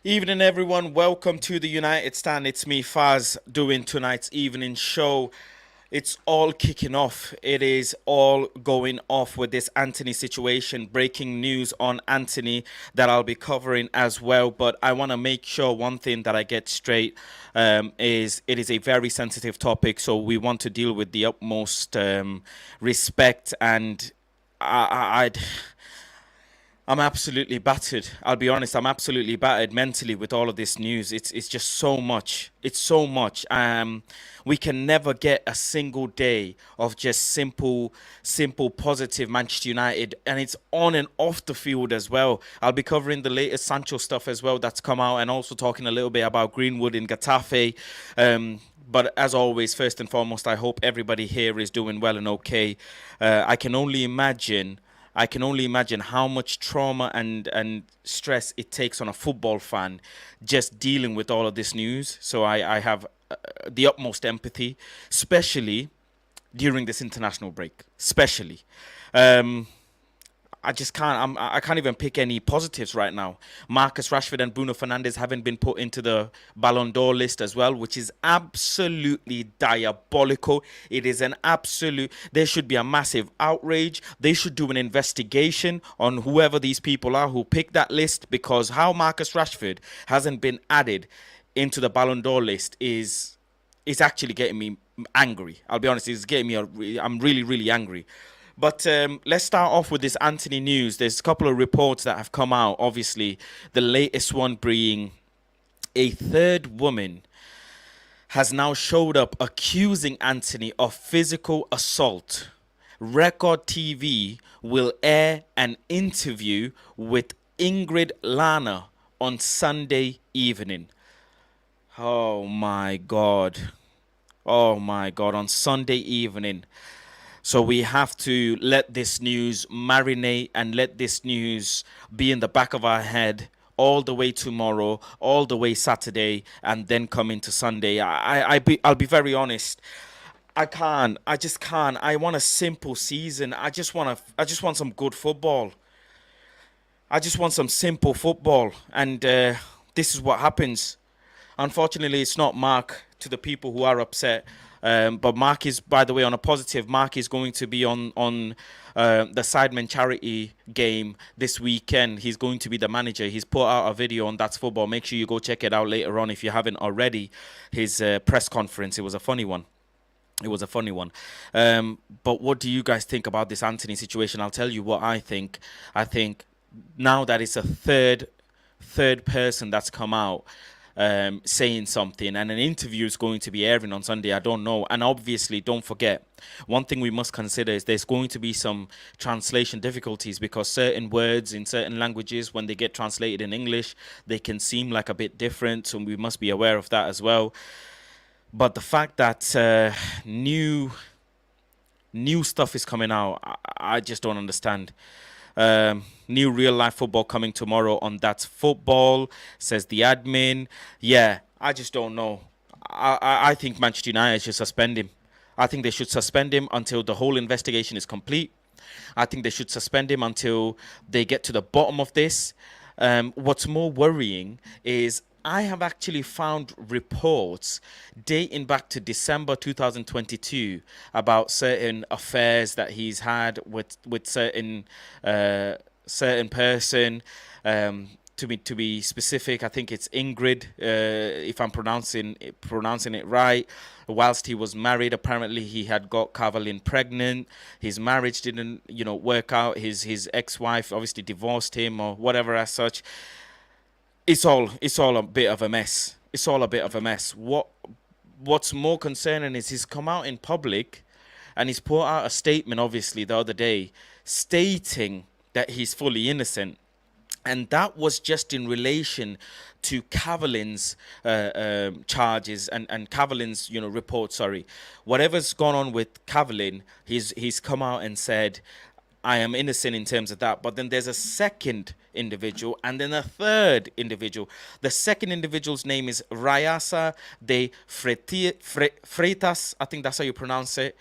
Evening, everyone. Welcome to the United Stand. It's me, Faz, doing tonight's evening show. It's all kicking off. It is all going off with this Antony situation. Breaking news on Antony that I'll be covering as well. But I want to make sure one thing that I get straight is it is a very sensitive topic. So we want to deal with the utmost respect and I'd. I'm absolutely battered. I'll be honest. I'm absolutely battered mentally with all of this news. It's just so much. It's so much. We can never get a single day of just simple positive Manchester United, and it's on and off the field as well. I'll be covering the latest Sancho stuff as well that's come out, and also talking a little bit about Greenwood in Getafe. But as always, first and foremost, I hope everybody here is doing well and okay. I can only imagine. I can only imagine how much trauma and stress it takes on a football fan just dealing with all of this news. So I have the utmost empathy, especially during this international break. Especially. Um, I just can't. I can't even pick any positives right now. Marcus Rashford and Bruno Fernandes haven't been put into the Ballon d'Or list as well, which is absolutely diabolical. It is an absolute. There should be a massive outrage. They should do an investigation on whoever these people are who picked that list, because how Marcus Rashford hasn't been added into the Ballon d'Or list is actually getting me angry. I'll be honest. It's getting me. I'm really angry. But let's start off with this Antony news. There's a couple of reports that have come out. Obviously, the latest one being a third woman has now showed up accusing Antony of physical assault. Record TV will air an interview with Ingrid Lana on Sunday evening. Oh my God. Oh my God. On Sunday evening. So we have to let this news marinate and let this news be in the back of our head all the way tomorrow, all the way Saturday, and then come into Sunday. I'll be very honest. I can't. I just can't. I want a simple season. I just want some good football. I just want some simple football, and this is what happens. Unfortunately, it's not Mark to the people who are upset. But Mark is, by the way, on a positive. Mark is going to be on the Sidemen charity game this weekend. He's going to be the manager. He's put out a video on That's Football. Make sure you go check it out later on if you haven't already. His press conference. It was a funny one. It was a funny one. But what do you guys think about this Antony situation? I'll tell you what I think. I think now that it's a third person that's come out saying something, and an interview is going to be airing on Sunday. I don't know. And obviously, don't forget, one thing we must consider is there's going to be some translation difficulties, because certain words in certain languages, when they get translated in English, they can seem like a bit different. So we must be aware of that as well. But the fact that new stuff is coming out, I just don't understand. New real life football coming tomorrow on That's Football, says the admin. Yeah, I just don't know. I think Manchester United should suspend him. I think they should suspend him until the whole investigation is complete. I think they should suspend him until they get to the bottom of this. What's more worrying is I have actually found reports dating back to December 2022 about certain affairs that he's had with certain person. To be specific, I think it's Ingrid, if I'm pronouncing it right. Whilst he was married, apparently he had got Caroline pregnant. His marriage didn't, work out. His ex-wife obviously divorced him or whatever as such. It's all a bit of a mess. It's all a bit of a mess. What's more concerning is he's come out in public and he's put out a statement, obviously, the other day, stating that he's fully innocent. And that was just in relation to Caverlin's charges and Caverlin's, report. Sorry, whatever's gone on with Caverlin, he's come out and said, I am innocent in terms of that. But then there's a second individual and then a third individual. The second individual's name is Rayasa de Freitas. I think that's how you pronounce it.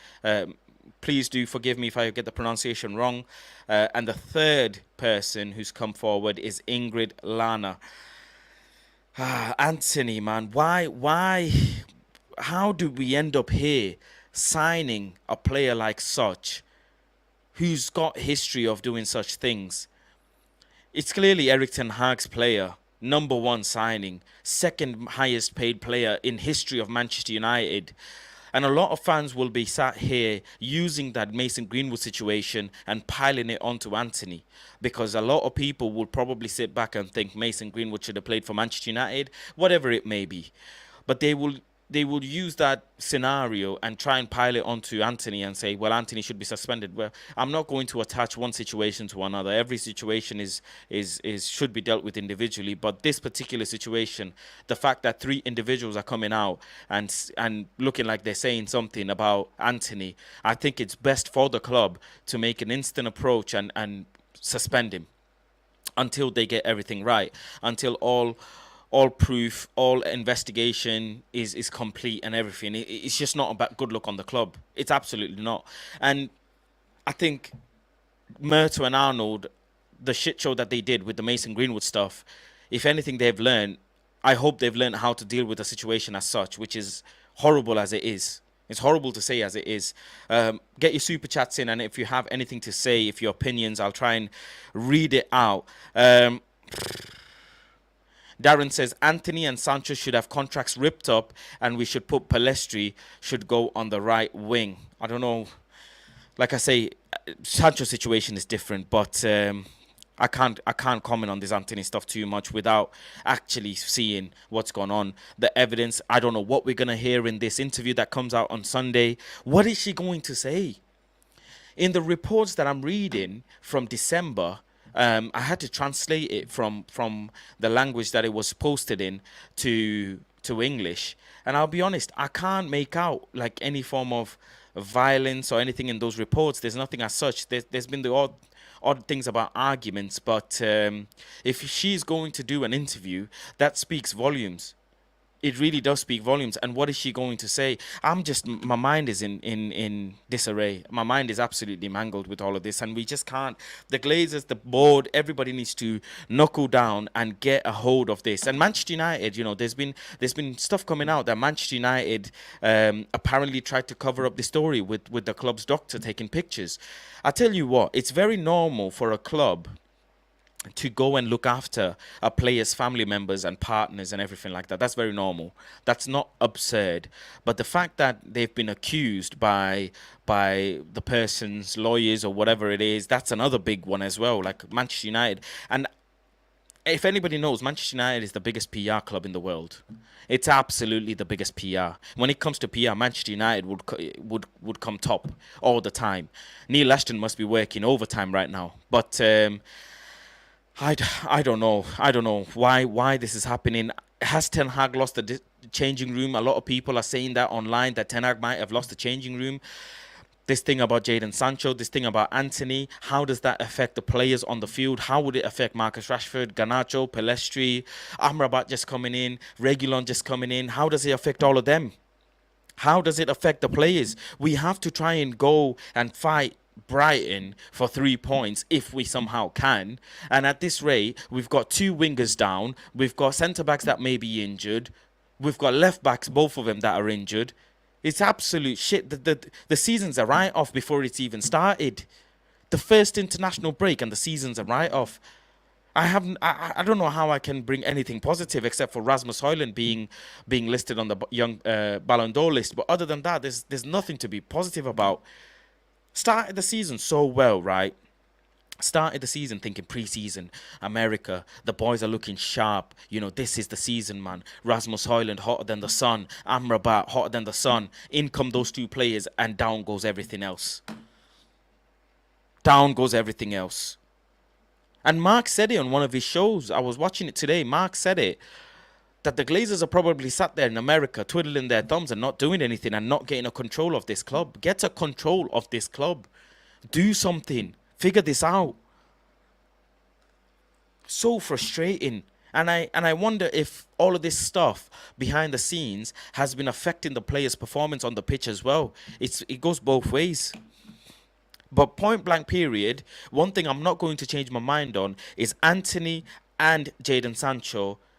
Please do forgive me if I get the pronunciation wrong. And the third person who's come forward is Ingrid Lana. Anthony, man, how do we end up here signing a player like such who's got history of doing such things? It's clearly Erik ten Hag's player, number one signing, second highest paid player in history of Manchester United. And a lot of fans will be sat here using that Mason Greenwood situation and piling it onto Antony. Because a lot of people will probably sit back and think Mason Greenwood should have played for Manchester United, whatever it may be. But they will use that scenario and try and pile it onto Antony and say, well, Antony should be suspended. Well, I'm not going to attach one situation to another. Every situation is should be dealt with individually. But this particular situation, the fact that three individuals are coming out and looking like they're saying something about Antony, I think it's best for the club to make an instant approach and suspend him until they get everything right, until all proof, all investigation is complete and everything. It's just not about good look on the club. It's absolutely not. And I think Murto and Arnold, the shit show that they did with the Mason Greenwood stuff, if anything they've learned, I hope they've learned how to deal with the situation as such, which is horrible as it is. It's horrible to say as it is. Get your super chats in, and if you have anything to say, if your opinions, I'll try and read it out. Darren says Antony and Sancho should have contracts ripped up, and we should put Palestri should go on the right wing. I don't know. Like I say, Sancho's situation is different, but I can't comment on this Antony stuff too much without actually seeing what's going on. The evidence. I don't know what we're gonna hear in this interview that comes out on Sunday. What is she going to say? In the reports that I'm reading from December, I had to translate it from the language that it was posted in to English, and I'll be honest, I can't make out like any form of violence or anything in those reports. There's nothing as such. There's been the odd things about arguments, but if she's going to do an interview, that speaks volumes. It really does speak volumes. And what is she going to say? My mind is in disarray. My mind is absolutely mangled with all of this, and we just can't. The Glazers, the board, everybody needs to knuckle down and get a hold of this. And Manchester United, there's been stuff coming out that Manchester United apparently tried to cover up the story with the club's doctor taking pictures. I tell you what, it's very normal for a club to go and look after a player's family members and partners and everything like that. That's very normal. That's not absurd. But the fact that they've been accused by the person's lawyers or whatever it is, that's another big one as well. Like Manchester United. And if anybody knows, Manchester United is the biggest PR club in the world. It's absolutely the biggest PR. When it comes to PR, Manchester United would come top all the time. Neil Ashton must be working overtime right now. But I don't know. I don't know why this is happening. Has Ten Hag lost the changing room? A lot of people are saying that online, that Ten Hag might have lost the changing room. This thing about Jadon Sancho, this thing about Antony, how does that affect the players on the field? How would it affect Marcus Rashford, Garnacho, Palestri, Amrabat just coming in, Reguilon just coming in? How does it affect all of them? How does it affect the players? We have to try and go and fight Brighton for 3 points if we somehow can. And at this rate, we've got two wingers down. We've got centre-backs that may be injured. We've got left-backs, both of them, that are injured. It's absolute shit. The season's a write-off before it's even started. The first international break and the season's a write-off. I don't know how I can bring anything positive except for Rasmus Højlund being listed on the young Ballon d'Or list. But other than that, there's nothing to be positive about. Started the season so well, right? Started the season thinking pre-season, America, the boys are looking sharp. This is the season, man. Rasmus Højlund, hotter than the sun. Amrabat, hotter than the sun. In come those two players, and down goes everything else. Down goes everything else. And Mark said it on one of his shows. I was watching it today. Mark said it. That the Glazers are probably sat there in America twiddling their thumbs and not doing anything and not getting a control of this club. Get a control of this club. Do something. Figure this out. So frustrating. And I wonder if all of this stuff behind the scenes has been affecting the players' performance on the pitch as well. It goes both ways. But point blank period, one thing I'm not going to change my mind on is Antony and Jadon Sancho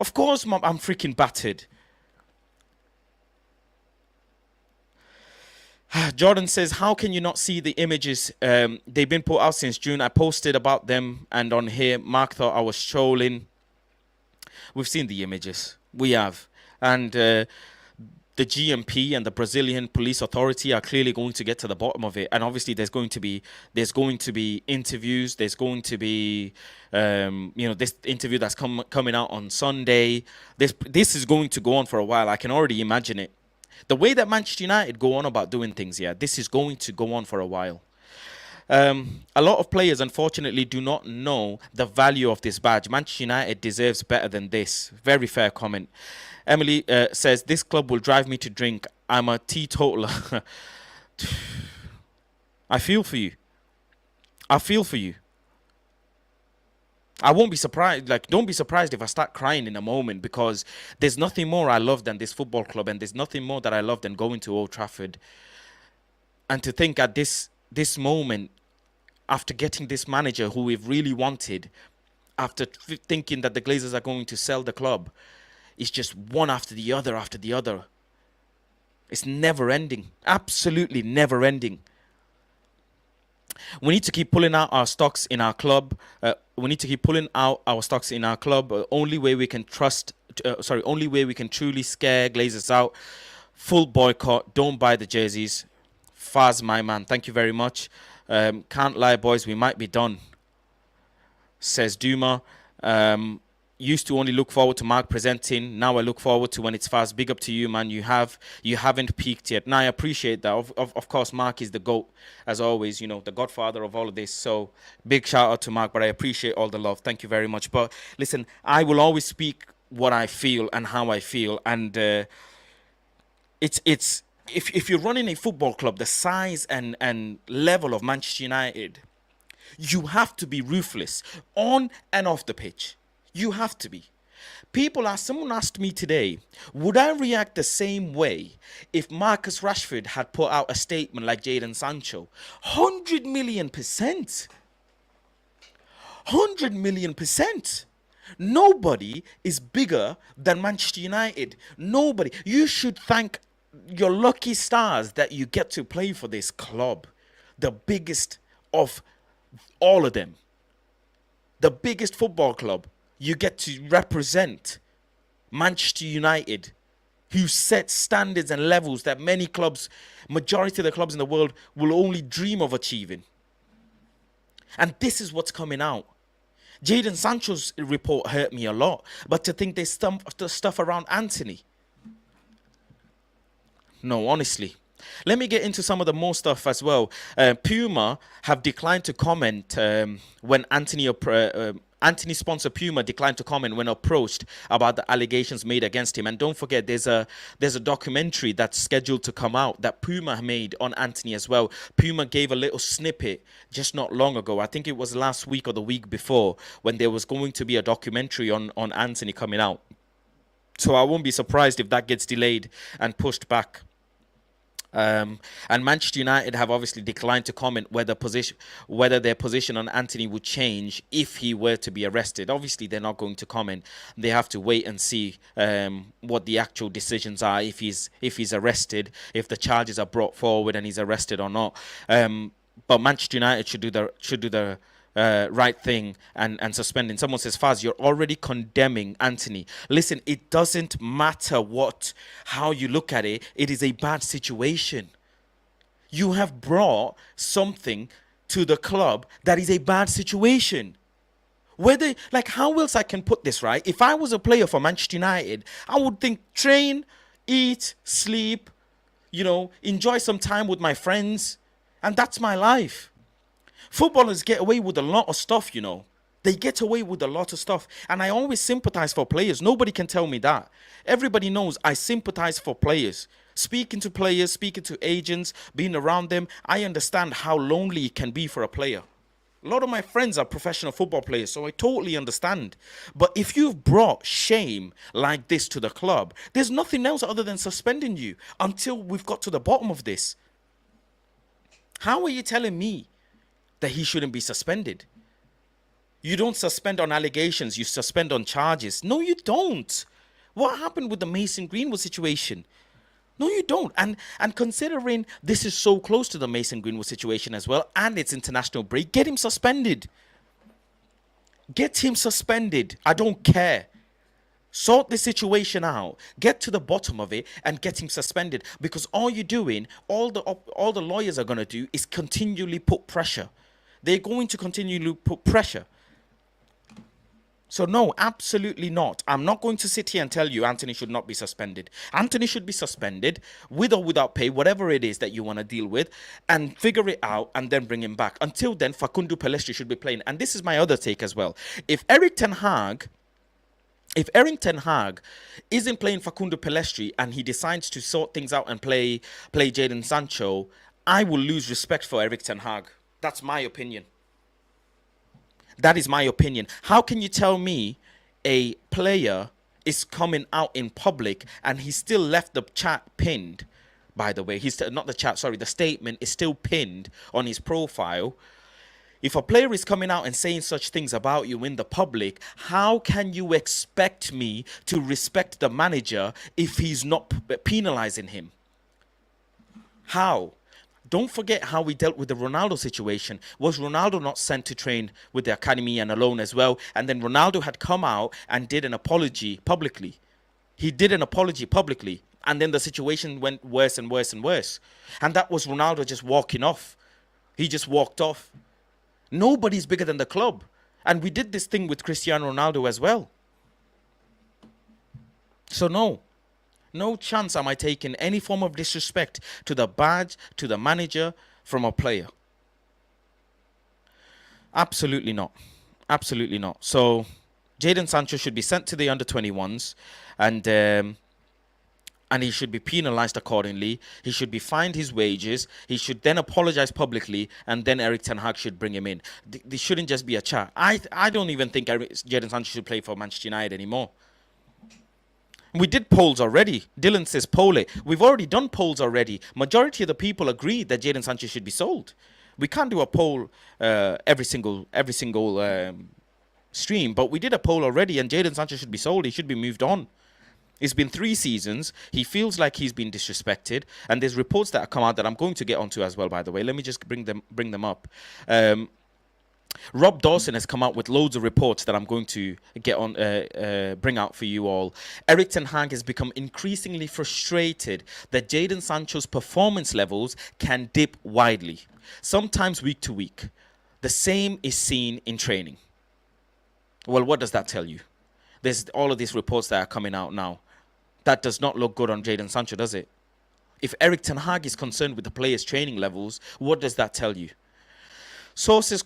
Of course, I'm freaking battered. Jordan says, how can you not see the images? They've been put out since June. I posted about them, and on here, Mark thought I was trolling. We've seen the images. We have. And the GMP and the Brazilian police authority are clearly going to get to the bottom of it. And obviously, there's going to be interviews. There's going to be, this interview that's coming out on Sunday. This is going to go on for a while. I can already imagine it. The way that Manchester United go on about doing things, yeah, this is going to go on for a while. A lot of players, unfortunately, do not know the value of this badge. Manchester United deserves better than this. Very fair comment. Emily says, this club will drive me to drink. I'm a teetotaler. I feel for you. I feel for you. I won't be surprised. Like, don't be surprised if I start crying in a moment, because there's nothing more I love than this football club, and there's nothing more that I love than going to Old Trafford. And to think at this moment, after getting this manager who we've really wanted, after thinking that the Glazers are going to sell the club, it's just one after the other after the other. It's never ending. Absolutely never ending. We need to keep pulling out our stocks in our club. Only way we can only way we can truly scare Glazers out. Full boycott. Don't buy the jerseys. Faz, my man. Thank you very much. Can't lie, boys. We might be done. Says Duma. Used to only look forward to Mark presenting. Now I look forward to when it's Faz. Big up to you, man. You haven't peaked yet. Now I appreciate that. Of course, Mark is the GOAT, as always, the godfather of all of this. So big shout out to Mark, but I appreciate all the love. Thank you very much. But listen, I will always speak what I feel and how I feel. And if you're running a football club the size and level of Manchester United, you have to be ruthless on and off the pitch. You have to be. Someone asked me today, would I react the same way if Marcus Rashford had put out a statement like Jadon Sancho? 100 million %. 100 million %. Nobody is bigger than Manchester United. Nobody. You should thank your lucky stars that you get to play for this club. The biggest of all of them. The biggest football club. You get to represent Manchester United, who set standards and levels that majority of the clubs in the world will only dream of achieving. And this is what's coming out. Jadon Sancho's report hurt me a lot, but to think there's stuff around Antony. No, honestly. Let me get into some of the more stuff as well. Puma have declined to comment when Antony sponsor Puma declined to comment when approached about the allegations made against him. And don't forget, there's a documentary that's scheduled to come out that Puma made on Antony as well. Puma gave a little snippet just not long ago. I think it was last week or the week before, when there was going to be a documentary on Antony coming out. So I won't be surprised if that gets delayed and pushed back. And Manchester United have obviously declined to comment whether their position on Antony would change if he were to be arrested. Obviously, they're not going to comment. They have to wait and see what the actual decisions are, if he's arrested, if the charges are brought forward and he's arrested or not. But Manchester United should do the right thing and suspending. Someone says, Faz, you're already condemning Antony. Listen, it doesn't matter how you look at it. It is a bad situation. You have brought something to the club that is a bad situation. How else I can put this, right? If I was a player for Manchester United, I would think train, eat, sleep, enjoy some time with my friends. And that's my life. Footballers get away with a lot of stuff, They get away with a lot of stuff. And I always sympathize for players. Nobody can tell me that. Everybody knows I sympathize for players. Speaking to players, speaking to agents, being around them, I understand how lonely it can be for a player. A lot of my friends are professional football players, so I totally understand. But if you've brought shame like this to the club, there's nothing else other than suspending you until we've got to the bottom of this. How are you telling me that he shouldn't be suspended? You don't suspend on allegations, you suspend on charges. No, you don't. What happened with the Mason Greenwood situation? No, you don't. And considering this is so close to the Mason Greenwood situation as well, and it's international break, get him suspended. Get him suspended. I don't care. Sort the situation out. Get to the bottom of it and get him suspended. Because all you're doing, all the lawyers are gonna do is continually put pressure. They're going to continually put pressure. So no, absolutely not. I'm not going to sit here and tell you Antony should not be suspended. Antony should be suspended with or without pay, whatever it is that you want to deal with, and figure it out and then bring him back. Until then, Facundo Pellistri should be playing. And this is my other take as well. If Erik Ten Hag isn't playing Facundo Pellistri and he decides to sort things out and play Jadon Sancho, I will lose respect for Erik Ten Hag. That's my opinion. That is my opinion. How can you tell me a player is coming out in public and he still left the chat pinned? By the way, not the chat, sorry, the statement is still pinned on his profile. If a player is coming out and saying such things about you in the public, how can you expect me to respect the manager if he's not penalizing him? How? Don't forget how we dealt with the Ronaldo situation. Was Ronaldo not sent to train with the academy and alone as well? And then Ronaldo had come out and did an apology publicly. He did an apology publicly. And then the situation went worse and worse and worse. And that was Ronaldo just walking off. He just walked off. Nobody's bigger than the club. And we did this thing with Cristiano Ronaldo as well. So no chance am I taking any form of disrespect to the badge, to the manager from a player. Absolutely not. Absolutely not. So Jadon Sancho should be sent to the under-21s and he should be penalized accordingly. He should be fined his wages. He should then apologize publicly, and then Erik Ten Hag should bring him in. This shouldn't just be a chat. I don't even think Jadon Sancho should play for Manchester United anymore. We did polls already. Dylan says poll it. We've already done polls already. Majority of the people agree that Jadon Sancho should be sold. We can't do a poll every single stream, but we did a poll already, and Jadon Sancho should be sold. He should be moved on. It's been 3 seasons. He feels like he's been disrespected, and there's reports that have come out that I'm going to get onto as well. By the way, let me just bring them up. Rob Dawson has come out with loads of reports that I'm going to get on, bring out for you all. Erik Ten Hag has become increasingly frustrated that Jadon Sancho's performance levels can dip widely, sometimes week to week. The same is seen in training. Well, what does that tell you? There's all of these reports that are coming out now. That does not look good on Jadon Sancho, does it? If Erik Ten Hag is concerned with the players' training levels, what does that tell you? Sources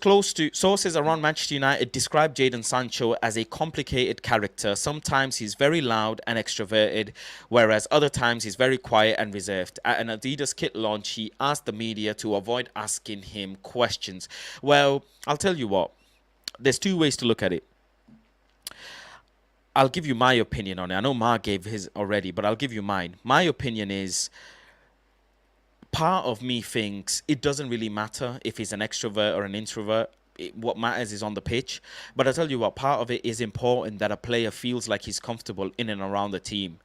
around Manchester United describe Jadon Sancho as a complicated character. Sometimes he's very loud and extroverted, whereas other times he's very quiet and reserved. At an Adidas kit launch, he asked the media to avoid asking him questions. Well, I'll tell you what. There's 2 ways to look at it. I'll give you my opinion on it. I know Mark gave his already, but I'll give you mine. My opinion is, part of me thinks it doesn't really matter if he's an extrovert or an introvert. What matters is on the pitch. But I tell you what, part of it is important that a player feels like he's comfortable in and around the team.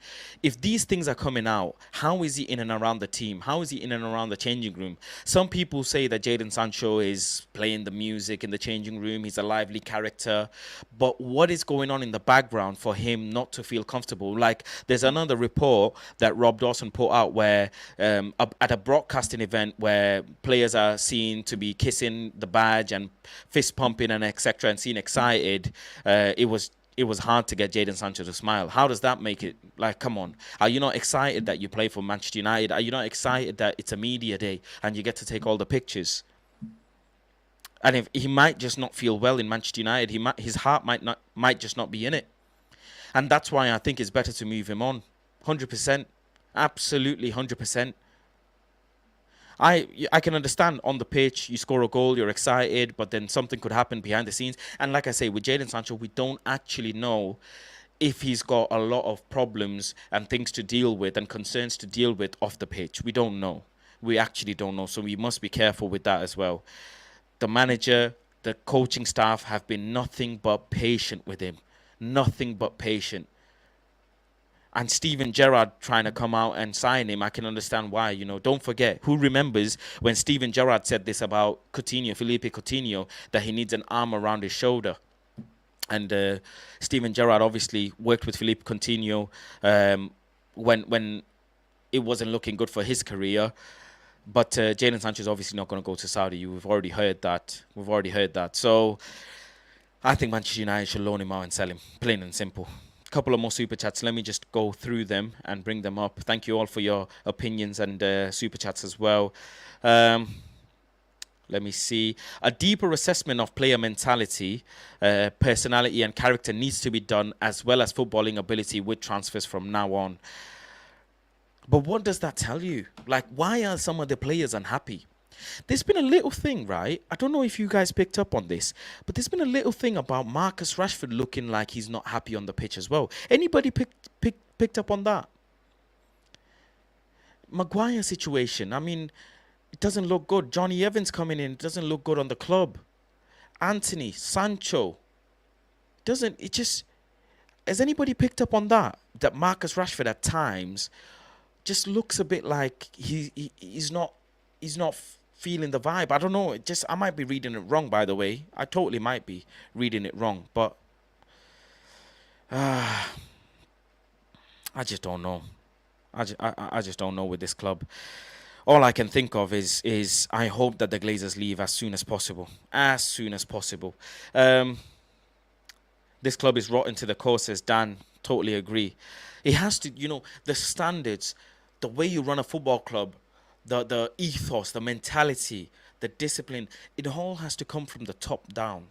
If these things are coming out, how is he in and around the team? How is he in and around the changing room? Some people say that Jadon Sancho is playing the music in the changing room. He's a lively character. But what is going on in the background for him not to feel comfortable? Like, there's another report that Rob Dawson put out where at a broadcasting event where players are seen to be kissing the badge and fist pumping and etc. and seem excited, it was hard to get Jadon Sancho to smile. How does that make it? Like, come on. Are you not excited that you play for Manchester United? Are you not excited that it's a media day and you get to take all the pictures? And if he might just not feel well in Manchester United, his heart might just not be in it. And that's why I think it's better to move him on. 100%. Absolutely 100%. I can understand on the pitch, you score a goal, you're excited, but then something could happen behind the scenes. And like I say, with Jadon Sancho, we don't actually know if he's got a lot of problems and things to deal with and concerns to deal with off the pitch. We don't know. We actually don't know. So we must be careful with that as well. The manager, the coaching staff have been nothing but patient with him. Nothing but patient. And Steven Gerrard trying to come out and sign him, I can understand why. Don't forget, who remembers when Steven Gerrard said this about Felipe Coutinho, that he needs an arm around his shoulder. And Steven Gerrard obviously worked with Felipe Coutinho when it wasn't looking good for his career. But Jadon Sancho is obviously not going to go to Saudi. We've already heard that. So I think Manchester United should loan him out and sell him, plain and simple. A couple of more super chats. Let me just go through them and bring them up. Thank you all for your opinions and super chats as well. Let me see. A deeper assessment of player mentality, personality and character needs to be done, as well as footballing ability with transfers from now on. But what does that tell you? Like, why are some of the players unhappy? There's been a little thing, right? I don't know if you guys picked up on this, but there's been a little thing about Marcus Rashford looking like he's not happy on the pitch as well. Anybody picked up on that? Maguire situation, I mean, it doesn't look good. Johnny Evans coming in, it doesn't look good on the club. Antony, Sancho, has anybody picked up on that? That Marcus Rashford at times just looks a bit like he's not feeling the vibe. I don't know. I might be reading it wrong, by the way. I totally might be reading it wrong, but I just don't know. I just don't know with this club. All I can think of is I hope that the Glazers leave as soon as possible. As soon as possible. This club is rotten to the core, says Dan. Totally agree. It has to, the standards, the way you run a football club, the ethos, the mentality, the discipline, it all has to come from the top down.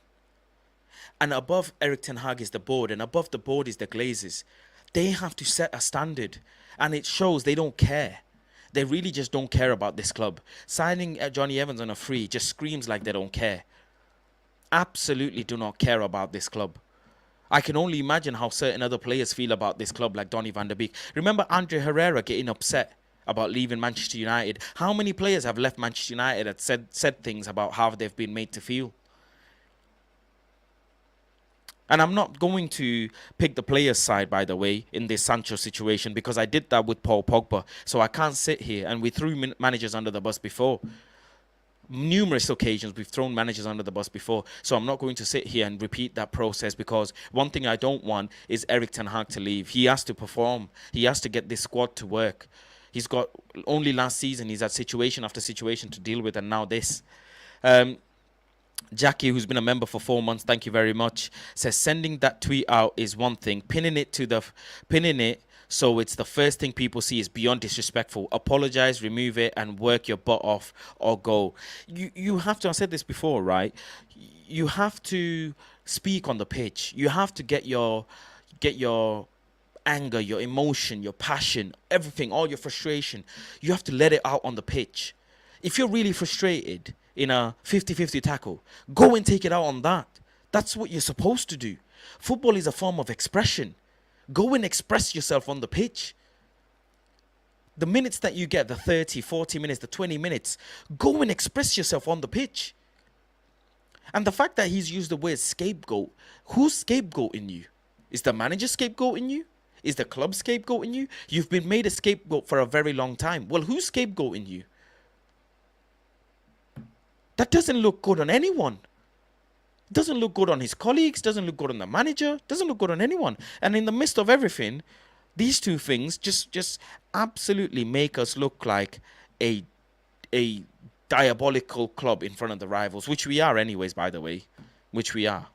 And above Erik ten Hag is the board, and above the board is the Glazers. They have to set a standard, and it shows they don't care. They really just don't care about this club. Signing Johnny Evans on a free just screams like they don't care. Absolutely do not care about this club. I can only imagine how certain other players feel about this club, like Donny van der Beek. Remember Andre Herrera getting upset about leaving Manchester United? How many players have left Manchester United that said things about how they've been made to feel? And I'm not going to pick the player's side, by the way, in this Sancho situation, because I did that with Paul Pogba. So I can't sit here, and we threw managers under the bus before. Numerous occasions we've thrown managers under the bus before. So I'm not going to sit here and repeat that process, because one thing I don't want is Erik ten Hag to leave. He has to perform. He has to get this squad to work. He's got only last season he's had situation after situation to deal with, and now this. Jackie, who's been a member for 4 months, thank you very much, says sending that tweet out is one thing. Pinning it so it's the first thing people see is beyond disrespectful. Apologize, remove it, and work your butt off or go. You have to, I said this before, right? You have to speak on the pitch. You have to get your anger, your emotion, your passion, everything, all your frustration. You have to let it out on the pitch. If you're really frustrated in a 50-50 tackle, go and take it out on that. That's what you're supposed to do. Football is a form of expression. Go and express yourself on the pitch. The minutes that you get, the 30, 40 minutes, the 20 minutes, go and express yourself on the pitch. And the fact that he's used the word scapegoat, who's scapegoating you? Is the manager scapegoating you? Is the club scapegoating you? You've been made a scapegoat for a very long time. Well, who's scapegoating you? That doesn't look good on anyone. Doesn't look good on his colleagues, doesn't look good on the manager, doesn't look good on anyone. And in the midst of everything, these two things just absolutely make us look like a diabolical club in front of the rivals, which we are anyways, by the way, which we are.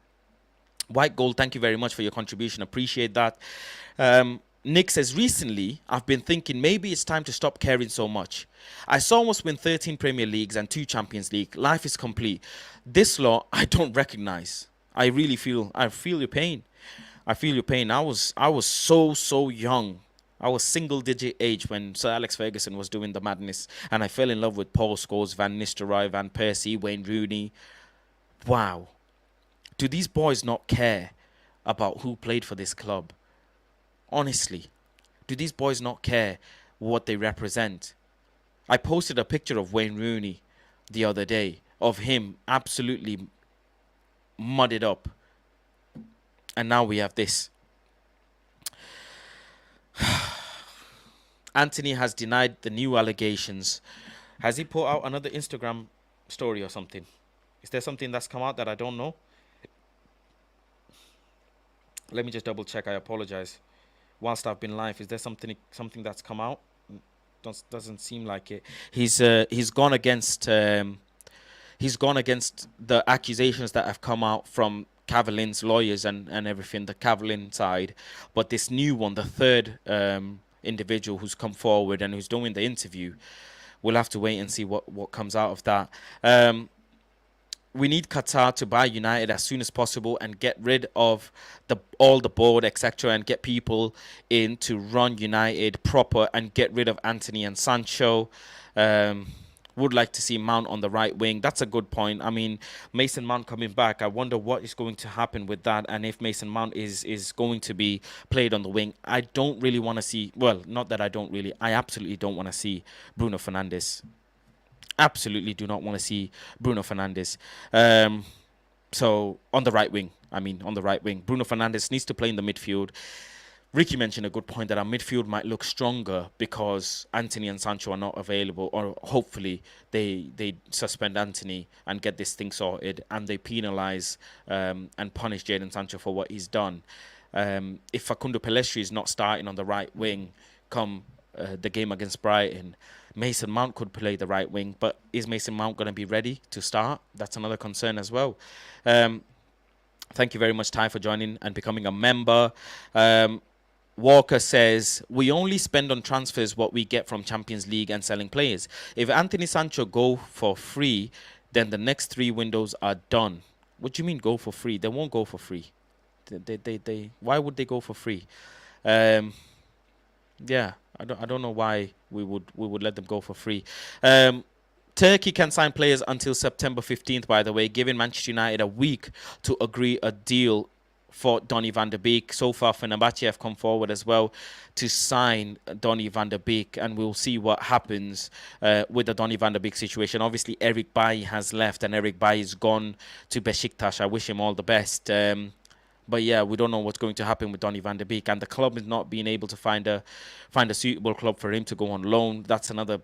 White Gold, thank you very much for your contribution. Appreciate that. Nick says, recently, I've been thinking maybe it's time to stop caring so much. I saw us win 13 Premier Leagues and 2 Champions League. Life is complete. This law, I don't recognize. I feel your pain. I feel your pain. I was so young. I was single-digit age when Sir Alex Ferguson was doing the madness. And I fell in love with Paul Scholes, Van Nistelrooy, Van Persie, Wayne Rooney. Wow. Do these boys not care about who played for this club? Honestly, do these boys not care what they represent? I posted a picture of Wayne Rooney the other day, of him absolutely muddied up. And now we have this. Antony has denied the new allegations. Has he put out another Instagram story or something? Is there something that's come out that I don't know? Let me just double check. I apologize. Whilst I've been live, is there something that's come out? Doesn't seem like it. He's gone against the accusations that have come out from Caverlin's lawyers and everything, the Caverlin side. But this new one, the third individual who's come forward and who's doing the interview, we'll have to wait and see what comes out of that. We need Qatar to buy United as soon as possible and get rid of all the board, etc., and get people in to run United proper and get rid of Antony and Sancho. Would like to see Mount on the right wing. That's a good point. I mean, Mason Mount coming back, I wonder what is going to happen with that, and if Mason Mount is going to be played on the wing. I don't really want to see, well, not that I don't really, I absolutely don't want to see Bruno Fernandes. Absolutely do not want to see Bruno Fernandes. So on the right wing, Bruno Fernandes needs to play in the midfield. Ricky mentioned a good point that our midfield might look stronger because Antony and Sancho are not available, or hopefully they suspend Antony and get this thing sorted, and they penalise and punish Jadon Sancho for what he's done. If Facundo Pellistri is not starting on the right wing come the game against Brighton, Mason Mount could play the right wing, but is Mason Mount going to be ready to start? That's another concern as well. Thank you very much, Ty, for joining and becoming a member. Walker says, we only spend on transfers what we get from Champions League and selling players. If Anthony Sancho go for free, then the next 3 windows are done. What do you mean go for free? They won't go for free. Why would they go for free? Yeah, I don't know why we would let them go for free. Turkey can sign players until September 15th, by the way, giving Manchester United a week to agree a deal for Donny van der Beek. So far, Fenerbahce have come forward as well to sign Donny van der Beek, and we'll see what happens with the Donny van der Beek situation. Obviously, Eric Bailly has left, and Eric Bailly is gone to Besiktas. I wish him all the best. But yeah, we don't know what's going to happen with Donny van der Beek, and the club is not being able to find a suitable club for him to go on loan. That's another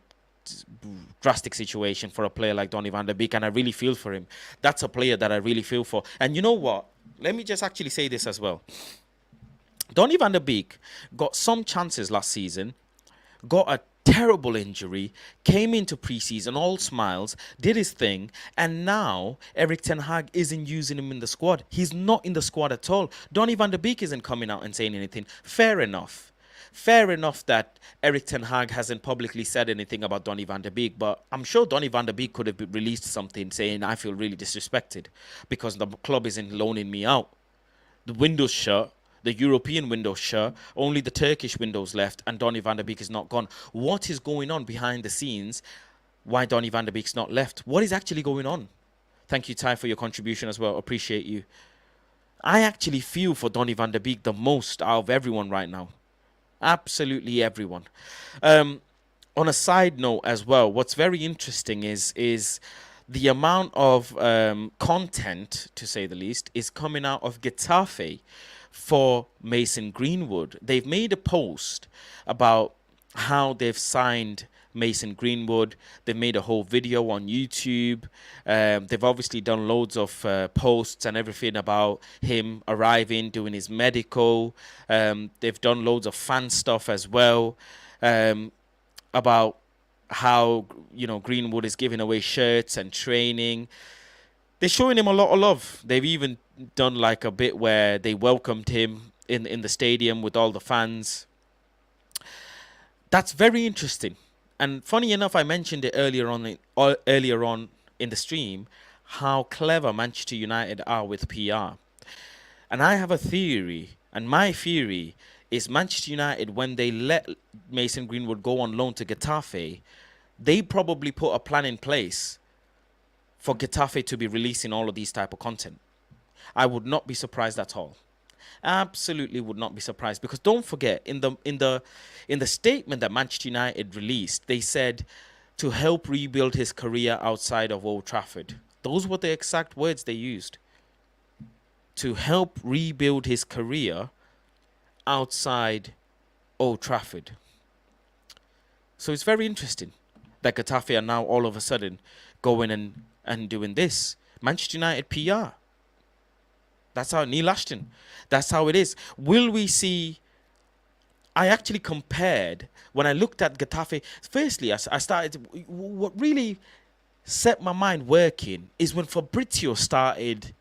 drastic situation for a player like Donny van der Beek, and I really feel for him. That's a player that I really feel for. And you know what? Let me just actually say this as well. Donny van der Beek got some chances last season, got a terrible injury, came into preseason all smiles, did his thing, and now Erik ten Hag isn't using him in the squad. He's not in the squad at all. Donny van der Beek isn't coming out and saying anything. Fair enough. Fair enough that Erik ten Hag hasn't publicly said anything about Donny van der Beek, but I'm sure Donny van der Beek could have released something saying, I feel really disrespected because the club isn't loaning me out. The window's shut. The European window's shut. Only the Turkish window's left, and Donny van der Beek is not gone. What is going on behind the scenes? Why Donny van der Beek's not left? What is actually going on? Thank you, Ty, for your contribution as well. Appreciate you. I actually feel for Donny van der Beek the most out of everyone right now. Absolutely everyone. On a side note as well, what's very interesting is the amount of content, to say the least, is coming out of Getafe for Mason Greenwood. They've made a post about how they've signed Mason Greenwood. They've made a whole video on YouTube. They've obviously done loads of posts and everything about him arriving, doing his medical. They've done loads of fan stuff as well about how, you know, Greenwood is giving away shirts and training. They're showing him a lot of love. They've even done like a bit where they welcomed him in the stadium with all the fans. That's very interesting. And funny enough, I mentioned it earlier on in the stream, how clever Manchester United are with PR. And I have a theory, and my theory is Manchester United, when they let Mason Greenwood go on loan to Getafe, they probably put a plan in place for Getafe to be releasing all of these type of content. I would not be surprised at all. Absolutely would not be surprised, because don't forget, in the statement that Manchester United released, they said to help rebuild his career outside of Old Trafford. Those were the exact words they used. to help rebuild his career outside Old Trafford. So it's very interesting that Getafe are now all of a sudden going and doing this. Manchester United PR. That's how Neil Ashton. That's how it is. Will we see? I actually compared when I looked at Getafe. Firstly, I started. What really set my mind working is when Fabrizio started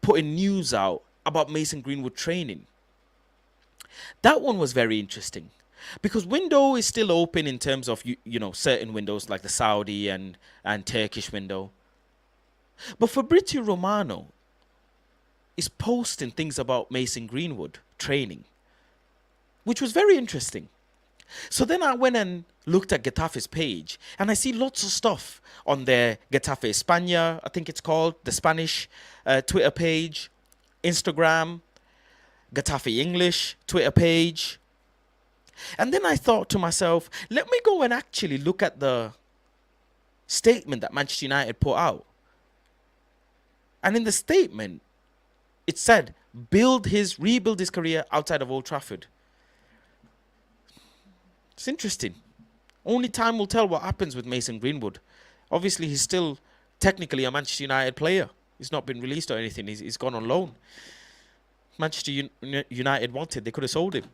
putting news out about Mason Greenwood training. That one was very interesting because window is still open in terms of certain windows like the Saudi and Turkish window. But Fabrizio Romano is posting things about Mason Greenwood training, which was very interesting. So then I went and looked at Getafe's page, and I see lots of stuff on their Getafe España, I think it's called, the Spanish Twitter page, Instagram, Getafe English Twitter page. And then I thought to myself, let me go and actually look at the statement that Manchester United put out. And in the statement, it said, rebuild his career outside of Old Trafford. It's interesting. Only time will tell what happens with Mason Greenwood. Obviously, he's still technically a Manchester United player. He's not been released or anything. He's gone on loan. Manchester United wanted. They could have sold him.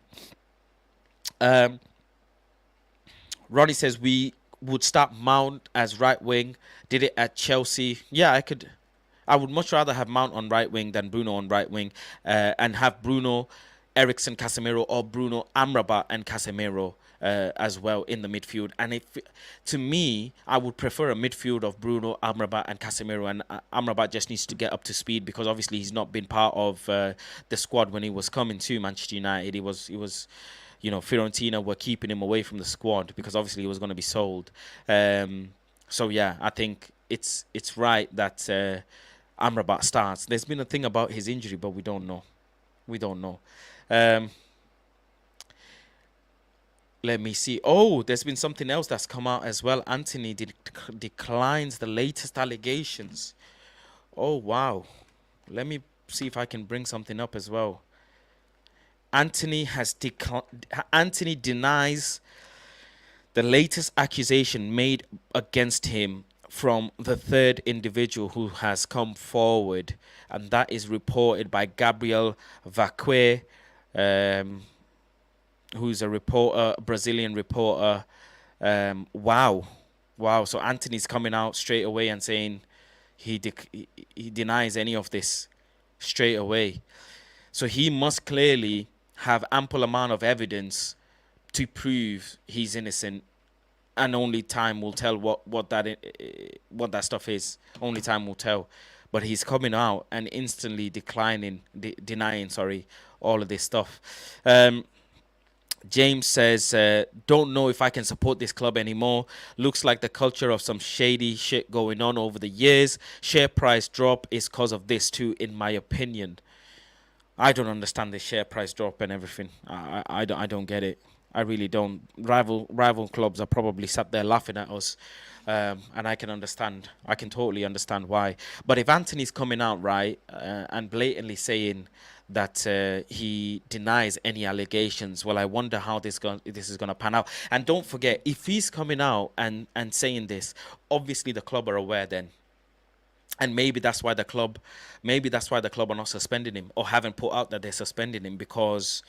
Ronnie says we would start Mount as right wing. Did it at Chelsea. Yeah, I would much rather have Mount on right wing than Bruno on right wing, and have Bruno, Eriksen, Casemiro, or Bruno, Amrabat, and Casemiro as well in the midfield. And to me, I would prefer a midfield of Bruno, Amrabat, and Casemiro. And Amrabat just needs to get up to speed because obviously he's not been part of the squad when he was coming to Manchester United. He was. Fiorentina were keeping him away from the squad because obviously he was going to be sold. So yeah, I think it's right that Amrabat starts. There's been a thing about his injury, but we don't know. Let me see. Oh, there's been something else that's come out as well. Antony declines the latest allegations. Oh, wow. Let me see if I can bring something up as well. Antony denies the latest accusation made against him from the third individual who has come forward, and that is reported by Gabriel Vaque, who's a reporter, Brazilian reporter. Wow. So Antony's coming out straight away and saying he denies any of this straight away. So he must clearly have ample amount of evidence to prove he's innocent, and only time will tell what that stuff is. Only time will tell. But he's coming out and instantly denying all of this stuff. James says, don't know if I can support this club anymore. Looks like the culture of some shady shit going on over the years. Share price drop is because of this too, in my opinion. I don't understand the share price drop and everything. I don't get it. I really don't. Rival clubs are probably sat there laughing at us, and I can understand. I can totally understand why. But if Antony's coming out right and blatantly saying that he denies any allegations, well, I wonder how this is going to pan out. And don't forget, if he's coming out and saying this, obviously the club are aware then. And maybe that's why the club are not suspending him or haven't put out that they're suspending him, because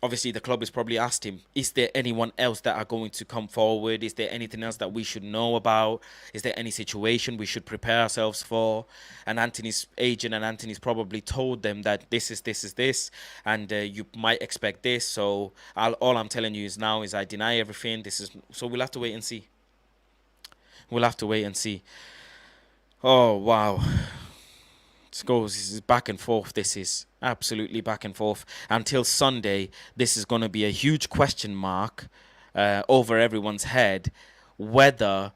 obviously the club has probably asked him, is there anyone else that are going to come forward? Is there anything else that we should know about? Is there any situation we should prepare ourselves for? And Antony's agent and Antony's probably told them that this is this, and you might expect this. So all I'm telling you is now is I deny everything. So we'll have to wait and see. Oh, wow. This is back and forth. This is absolutely back and forth. Until Sunday, this is going to be a huge question mark over everyone's head whether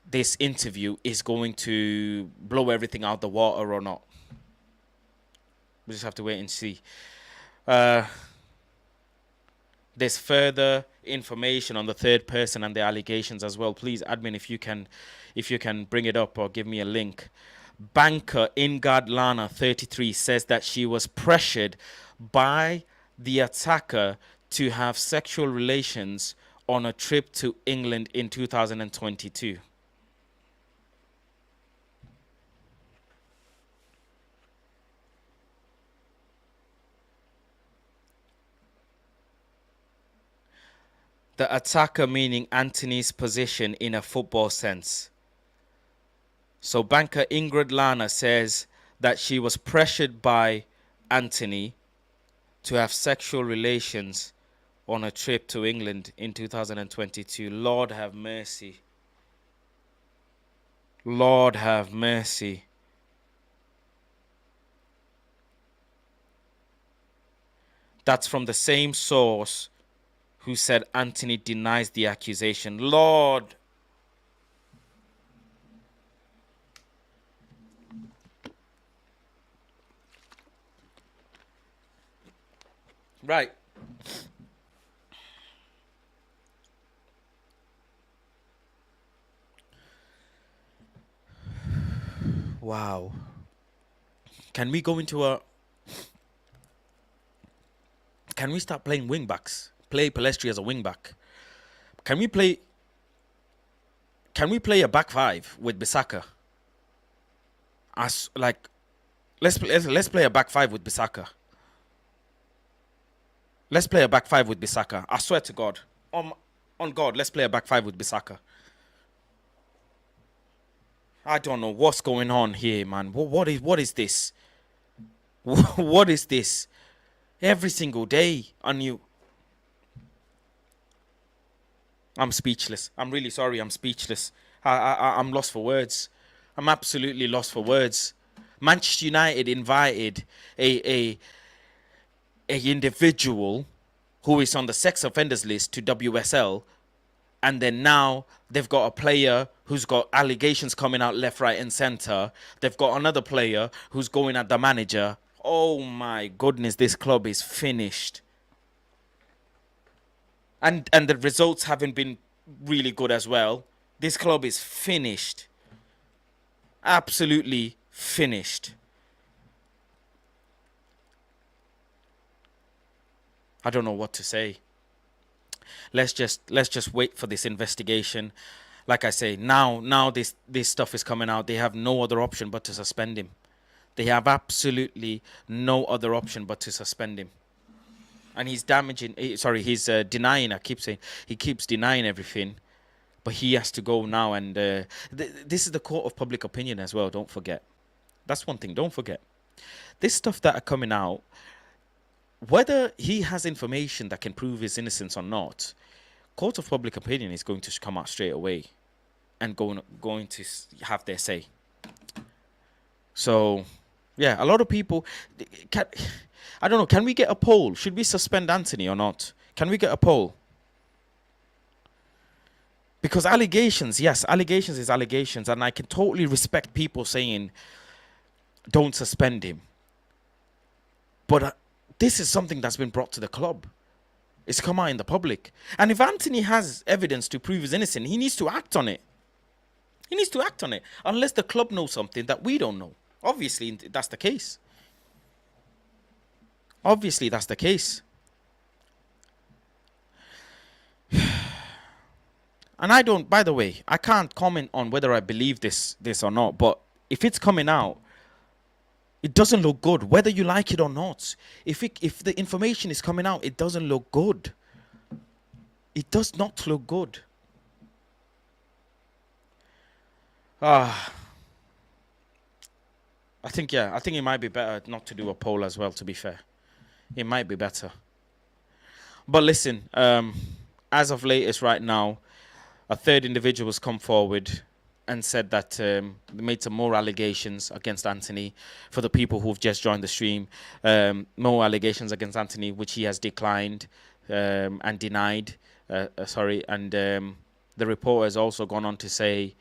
this interview is going to blow everything out the water or not. We just have to wait and see. There's further information on the third person and the allegations as well. Please, admin, if you can bring it up or give me a link. Banker Ingard Lana, 33, says that she was pressured by the attacker to have sexual relations on a trip to England in 2022. The attacker meaning Antony's position in a football sense. So banker Ingrid Lana says that she was pressured by Antony to have sexual relations on a trip to England in 2022. Lord have mercy. Lord have mercy. That's from the same source who said Antony denies the accusation. Lord. Right. Wow. Can we go into a... Can we start playing wing backs? Play Palestri as a wing back. Can we play a back five with Bissaka? As like let's play a back five with Bissaka. Let's play a back five with Bissaka. I swear to God. On God, let's play a back five with Bissaka. I don't know what's going on here, man. What is this? What is this? Every single day on you. I'm speechless. I'm really sorry. I'm speechless. I'm lost for words. I'm absolutely lost for words. Manchester United invited a individual who is on the sex offenders list to WSL, and then now they've got a player who's got allegations coming out left, right, and centre. They've got another player who's going at the manager. Oh my goodness, this club is finished. And the results haven't been really good as well. This club is finished. Absolutely finished. I don't know what to say. Let's just wait for this investigation. Like I say, now this stuff is coming out. They have no other option but to suspend him. They have absolutely no other option but to suspend him. And he's he's denying. I keep saying he keeps denying everything, but he has to go now. And this is the court of public opinion as well. Don't forget. That's one thing. Don't forget. This stuff that are coming out, whether he has information that can prove his innocence or not, court of public opinion is going to come out straight away and going to have their say. So, yeah, a lot of people... I don't know, can we get a poll? Should we suspend Antony or not? Can we get a poll? Because allegations, yes, allegations is allegations. And I can totally respect people saying, don't suspend him. But this is something that's been brought to the club. It's come out in the public. And if Antony has evidence to prove he's innocent, he needs to act on it. He needs to act on it. Unless the club knows something that we don't know. Obviously, that's the case. Obviously, that's the case. And I don't, by the way, I can't comment on whether I believe this or not. But if it's coming out, it doesn't look good, whether you like it or not. If the information is coming out, it doesn't look good. It does not look good. I think it might be better not to do a poll as well, to be fair. It might be better. But listen, as of latest right now, a third individual has come forward and said that they made some more allegations against Antony. For the people who've just joined the stream, more allegations against Antony, which he has declined and denied. And the report has also gone on to say,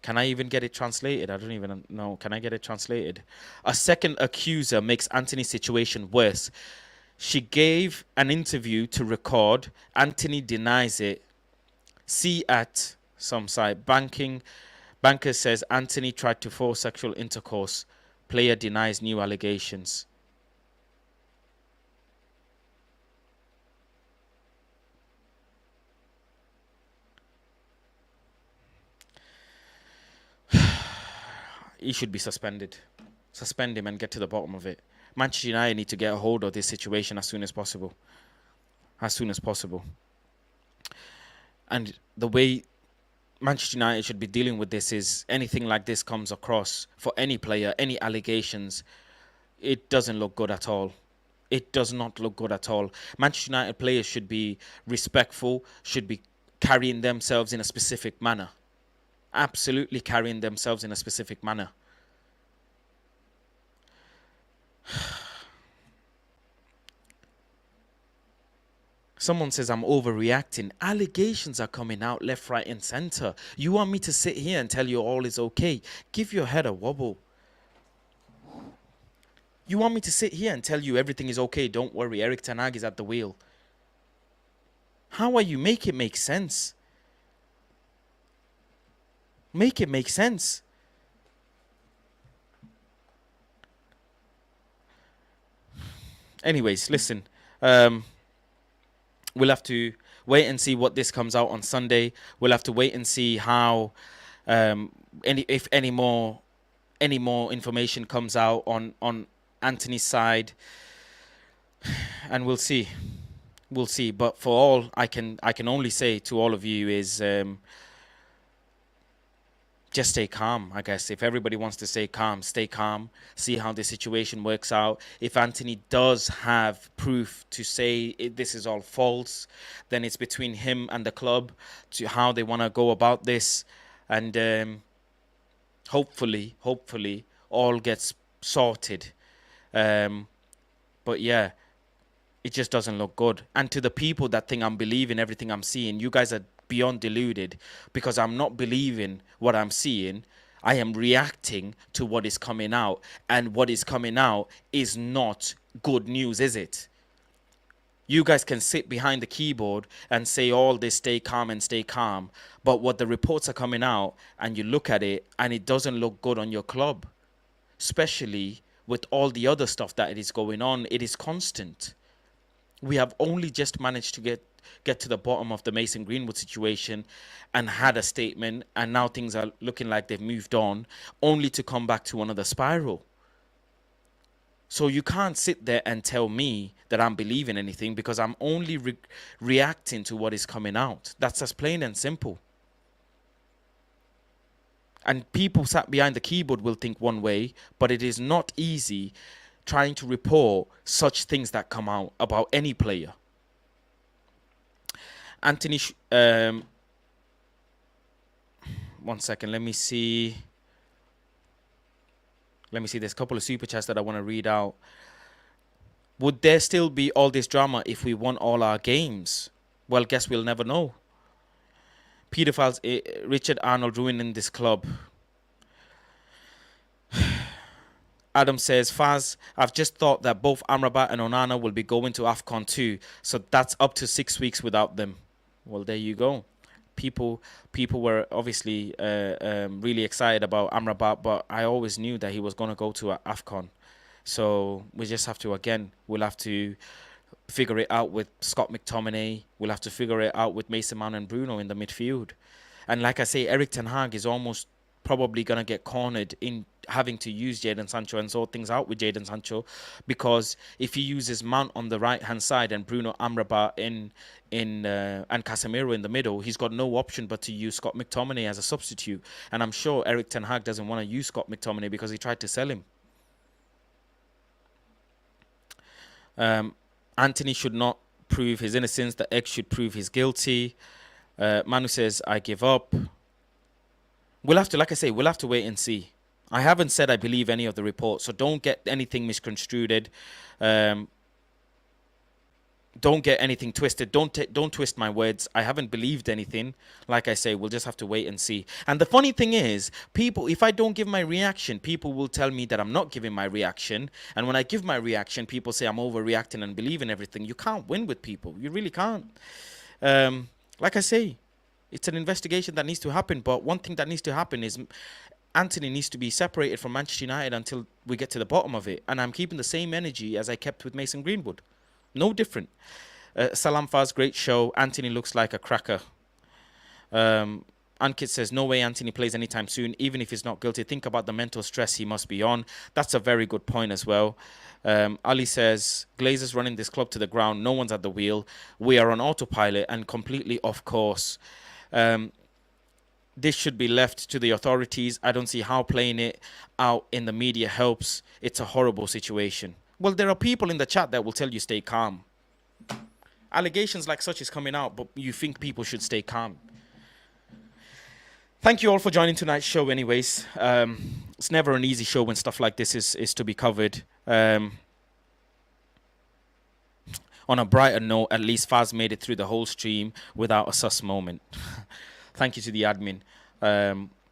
can I even get it translated? I don't even know. Can I get it translated? A second accuser makes Antony's situation worse. She gave an interview to record. Antony denies it. See at some site. Banker says Antony tried to force sexual intercourse. Player denies new allegations. He should be suspended. Suspend him and get to the bottom of it. Manchester United need to get a hold of this situation as soon as possible. As soon as possible. And the way Manchester United should be dealing with this is anything like this comes across for any player, any allegations, it doesn't look good at all. It does not look good at all. Manchester United players should be respectful, should be carrying themselves in a specific manner. Absolutely carrying themselves in a specific manner. Someone says I'm overreacting. Allegations are coming out left, right, and center. You want me to sit here and tell you all is okay? Give your head a wobble. You want me to sit here and tell you everything is okay? Don't worry, Erik ten Hag is at the wheel. How are you? Make it make sense. Make it make sense. Anyways, listen. We'll have to wait and see what this comes out on Sunday. We'll have to wait and see how if any more information comes out on Antony's side, and we'll see. We'll see. But for all I can only say to all of you is just stay calm, I guess. If everybody wants to stay calm, see how the situation works out. If Antony does have proof to say this is all false, then it's between him and the club to how they want to go about this. And hopefully, all gets sorted. But yeah, it just doesn't look good. And to the people that think I'm believing everything I'm seeing, you guys are beyond deluded, because I'm not believing what I'm seeing. I am reacting to what is coming out, and what is coming out is not good news, is it? You guys can sit behind the keyboard and say all this, stay calm, but what the reports are coming out, and you look at it and it doesn't look good on your club, especially with all the other stuff that is going on. It is constant. We have only just managed to get to the bottom of the Mason Greenwood situation and had a statement, and now things are looking like they've moved on, only to come back to another spiral. So you can't sit there and tell me that I'm believing anything, because I'm only reacting to what is coming out. That's as plain and simple. And people sat behind the keyboard will think one way, but it is not easy trying to report such things that come out about any player. Antony, one second, let me see. There's a couple of super chats that I want to read out. Would there still be all this drama if we won all our games? Well, guess we'll never know. Pedophiles, Richard Arnold ruining this club. Adam says, Faz, I've just thought that both Amrabat and Onana will be going to AFCON too, so that's up to 6 weeks without them. Well, there you go. People were obviously really excited about Amrabat, but I always knew that he was going to go to AFCON. So we just have to, we'll have to figure it out with Scott McTominay. We'll have to figure it out with Mason Mount and Bruno in the midfield. And like I say, Erik ten Hag is almost probably going to get cornered in having to use Jadon Sancho and sort things out with Jadon Sancho, because if he uses Mount on the right hand side and Bruno, Amrabat and Casemiro in the middle, he's got no option but to use Scott McTominay as a substitute. And I'm sure Erik ten Hag doesn't want to use Scott McTominay because he tried to sell him. Antony should not prove his innocence. The ex should prove he's guilty. Manu says, I give up. We'll have to, like I say, we'll have to wait and see. I haven't said I believe any of the reports, so don't get anything misconstrued. Don't get anything twisted. Don't twist my words. I haven't believed anything. Like I say, we'll just have to wait and see. And the funny thing is, people, if I don't give my reaction, people will tell me that I'm not giving my reaction. And when I give my reaction, people say I'm overreacting and believing everything. You can't win with people. You really can't. Like I say, It's an investigation that needs to happen. But one thing that needs to happen is Antony needs to be separated from Manchester United until we get to the bottom of it. And I'm keeping the same energy as I kept with Mason Greenwood. No different. Salam Faz, great show. Antony looks like a cracker. Ankit says, no way Antony plays anytime soon, even if he's not guilty. Think about the mental stress he must be on. That's a very good point as well. Ali says, Glazer's running this club to the ground. No one's at the wheel. We are on autopilot and completely off course. This should be left to the authorities. I don't see how playing it out in the media helps. It's a horrible situation. Well, there are people in the chat that will tell you stay calm. Allegations like such is coming out, but you think people should stay calm. Thank you all for joining tonight's show anyways. It's never an easy show when stuff like this is to be covered. On a brighter note, at least Faz made it through the whole stream without a sus moment. Thank you to the admin.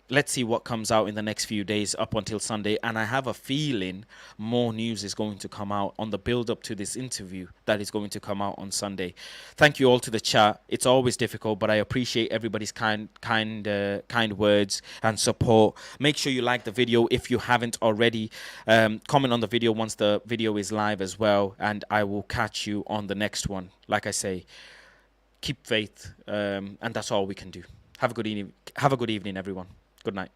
Let's see what comes out in the next few days up until Sunday. And I have a feeling more news is going to come out on the build up to this interview that is going to come out on Sunday. Thank you all to the chat. It's always difficult, but I appreciate everybody's kind words and support. Make sure you like the video if you haven't already. Comment on the video once the video is live as well. And I will catch you on the next one. Like I say, keep faith. And that's all we can do. Have a good evening, everyone. Good night.